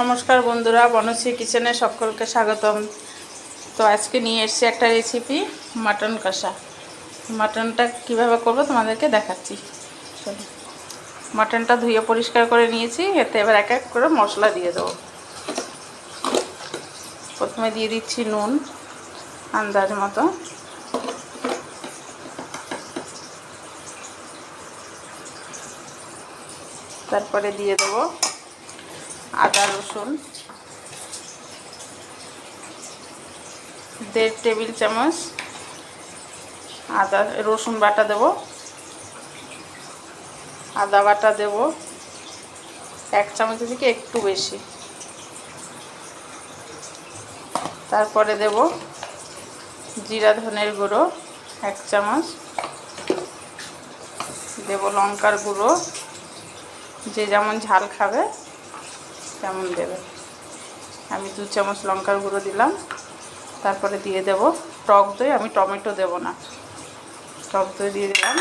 নমস্কার বন্ধুরা, বনশ্রী কিচেনে সকলকে স্বাগতম। তো আজকে নিয়ে এসেছি একটা রেসিপি, মাটন কষা। মাটনটা কিভাবে করব তোমাদেরকে দেখাচ্ছি। চলো, মাটনটা ধুয়ে পরিষ্কার করে নিয়েছি। এতে এবার এক এক করে মশলা দিয়ে দেবো। প্রথমে দিয়ে দিচ্ছি নুন আন্দাজ মতো, তারপরে দিয়ে দেবো আদা রসুন 1.5 টেবিল চামচ আদা রসুন বাটা দেব। আদা বাটা দেব 1 চামচ থেকে একটু বেশি। তারপরে দেব জিরা ধনের গুঁড়ো 1 চামচ, দেব লঙ্কার গুঁড়ো, যে যেমন ঝাল খাবে তেমন দেবে। আমি 2 চামচ লঙ্কার গুঁড়ো দিলাম। তারপরে দিয়ে দেব টক দই, আমি টমেটো দেব না, টক দই দিয়ে দিলাম।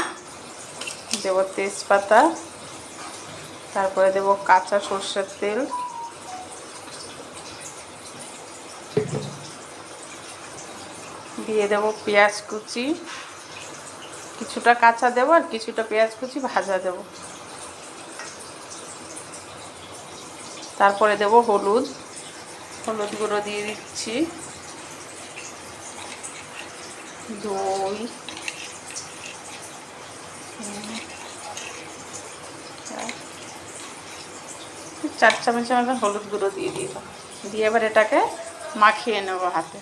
দেব তেজপাতা, তারপরে দেব কাঁচা সরষের তেল, দিয়ে দেব পেঁয়াজ কুচি, কিছুটা কাঁচা দেব আর কিছুটা পেঁয়াজ কুচি ভাজা দেব। তারপরে দেব হলুদ গুঁড়ো দিয়ে দিচ্ছি, দই, 4 চামচের মতো হলুদ গুঁড়ো দিয়ে দিলাম। দিয়ে এবার এটাকে মাখিয়ে নেব হাতে।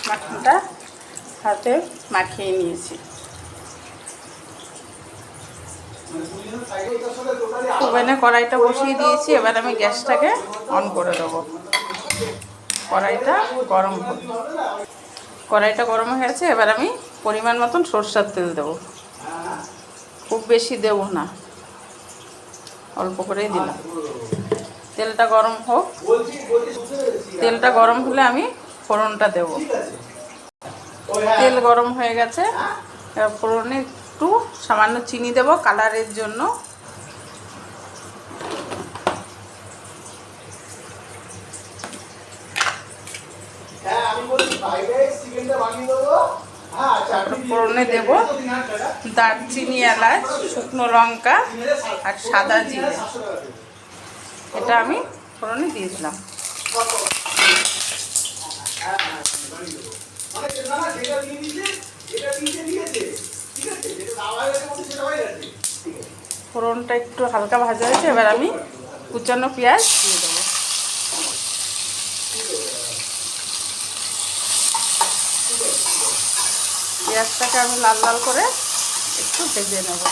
মাটনটা হাতে মাখিয়ে নিয়েছি। ওভেনে কড়াইটা বসিয়ে দিয়েছি। এবার আমি গ্যাসটাকে অন করে দেবো। কড়াইটা গরম হবে। কড়াইটা গরম হয়ে গেছে। এবার আমি পরিমাণ মতন সরষের তেল দেব। খুব বেশি দেব না, অল্প করেই দিলাম। তেলটা গরম হোক। তেলটা গরম হলে আমি ফোড়নটা দেব। তেল গরম হয়ে গেছে। এবার ফোড়নে একটু সামান্য চিনি দেব কালারের জন্য। ফোড়নে দেব দারচিনি, এলাচ, শুকনো লঙ্কা আর সাদা জিরে। এটা আমি ফোড়নে দিয়ে দিলাম। ফোড়নটা একটু হালকা ভাজা হয়েছে। এবার আমি কুচানো পেঁয়াজ দিয়ে দেবো। পেঁয়াজটাকে আমি লাল লাল করে একটু ভেজে নেব।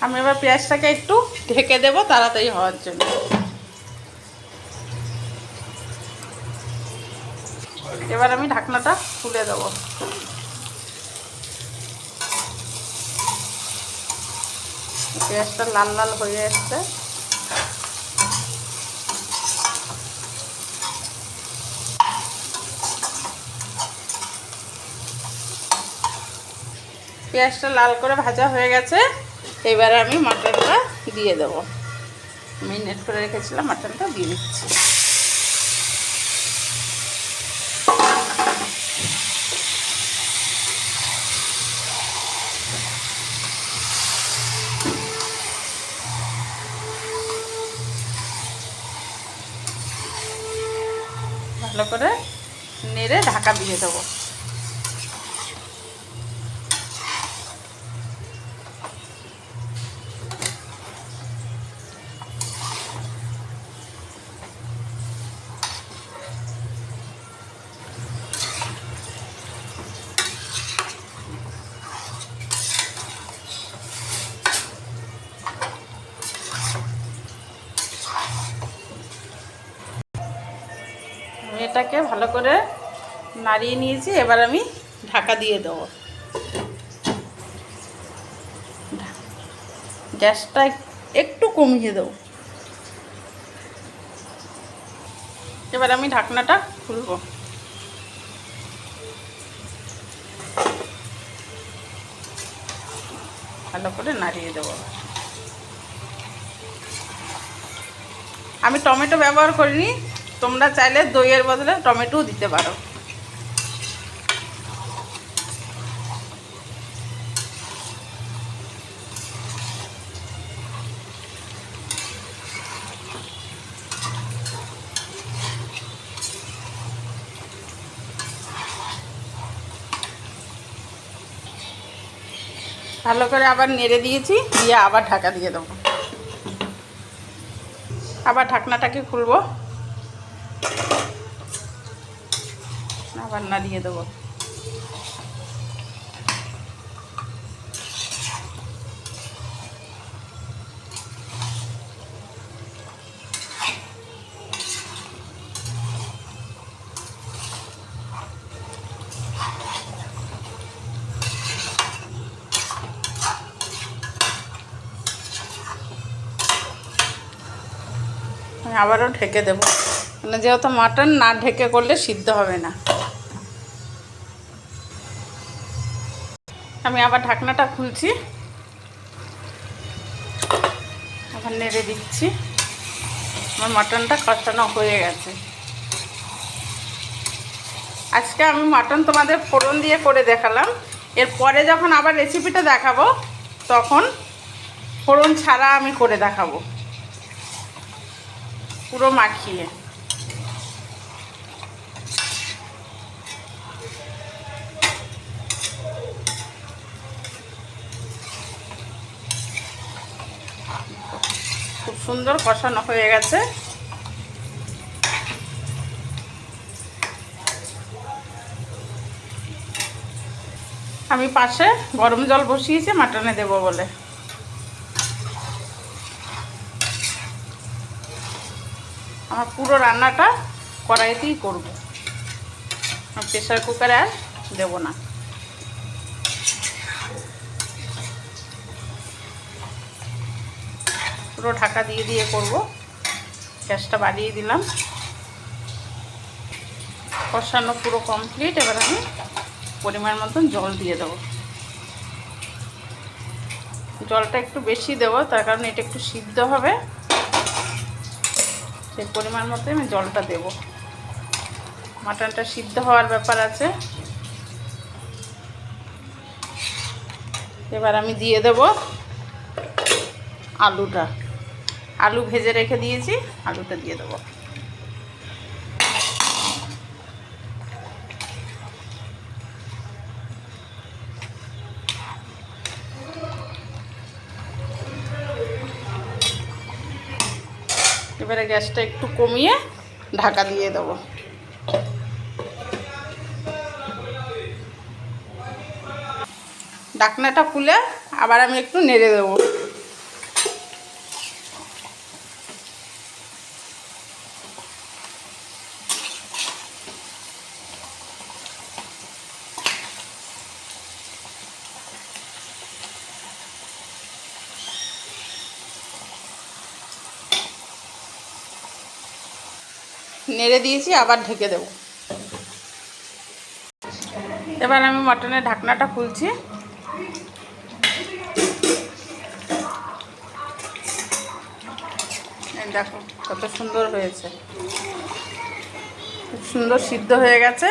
আমি এবার পেঁয়াজটাকে একটু ঢেকে দেব তাড়াতাড়ি হওয়ার জন্য। এবার আমি ঢাকনাটা খুলে দেব। পেঁয়াজটা লাল লাল হয়ে আসছে। পেঁয়াজটা লাল করে ভাজা হয়ে গেছে। এবার আমি মাটনটা দিয়ে দেব। মেরিনেট করে রেখেছিলাম, মাটনটা দিয়ে দিচ্ছি। ভালো করে নেড়ে ঢাকা দিয়ে দেবো। এটাকে ভালো করে নাড়িয়ে নিয়েছি। এবার আমি ঢাকা দিয়ে দেবো। গ্যাসটা একটু কমিয়ে দেবো। এবার আমি ঢাকনাটা খুলবো। ভালো করে নাড়িয়ে দেবো। আমি টমেটো ব্যবহার করিনি, তোমরা চাইলে দইয়ের বদলে টমেটোও দিতে পারো। ভালো করে আবার নেড়ে দিয়েছি, দিয়ে আবার ঢাকা দিয়ে দেবো। আবার ঢাকনাটাকে খুলবো, আবার নাড়িয়ে দেবো। আমি আবারও ঢেকে দেবো, মানে যেহেতু মাটন না ঢেকে করলে সিদ্ধ হবে না। আমি আবার ঢাকনাটা খুলছি, আবার নেড়ে দিচ্ছি। আমার মাটনটা কষানো হয়ে গেছে। আজকে আমি মাটন তোমাদের ফোড়ন দিয়ে করে দেখালাম। এরপরে যখন আবার রেসিপিটা দেখাবো তখন ফোড়ন ছাড়া আমি করে দেখাবো, পুরো মাখিয়ে। খুব সুন্দর কষানো হয়ে গেছে। আমি পাশে গরম জল বসিয়েছি মাটনে দেবো বলে। আমার পুরো রান্নাটা কড়াইতেই করব, প্রেসার কুকারে আর দেবো না। পুরো ঢাকা দিয়ে দিয়ে করব। গ্যাসটা বাড়িয়ে দিলাম। কষানো পুরো কমপ্লিট। এবার আমি পরিমাণ মতন জল দিয়ে দেবো। জলটা একটু বেশি দেবো, তার কারণে এটা একটু সিদ্ধ হবে, সেই পরিমাণ মতো আমি জলটা দেব। মাটনটা সিদ্ধ হওয়ার ব্যাপার আছে। এবার আমি দিয়ে দেব আলুটা। আলু ভেজে রেখে দিয়েছি, আলুটা দিয়ে দেবো। এবারে গ্যাসটা একটু কমিয়ে ঢাকা দিয়ে দেবো। ঢাকনাটা খুলে আবার আমি একটু নেড়ে দেবো। নেড়ে দিয়েছি, আবার ঢেকে দেব। এবার আমি মটনের ঢাকনাটা খুলছি। দেখো কত সুন্দর হয়েছে, খুব সুন্দর সিদ্ধ হয়ে গেছে।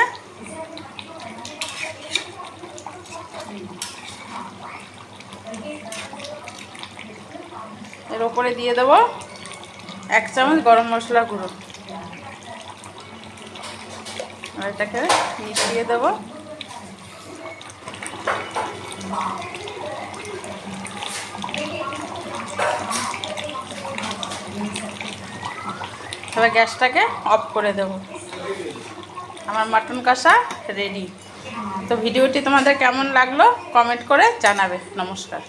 এর ওপরে দিয়ে দেব 1 চামচ গরম মশলা গুঁড়ো। আর এটাকে মিশিয়ে দেব। এবার গ্যাসটাকে অফ করে দেব। আমার মাটন কষা রেডি। তো ভিডিওটি তোমাদের কেমন লাগলো কমেন্ট করে জানাবে। নমস্কার।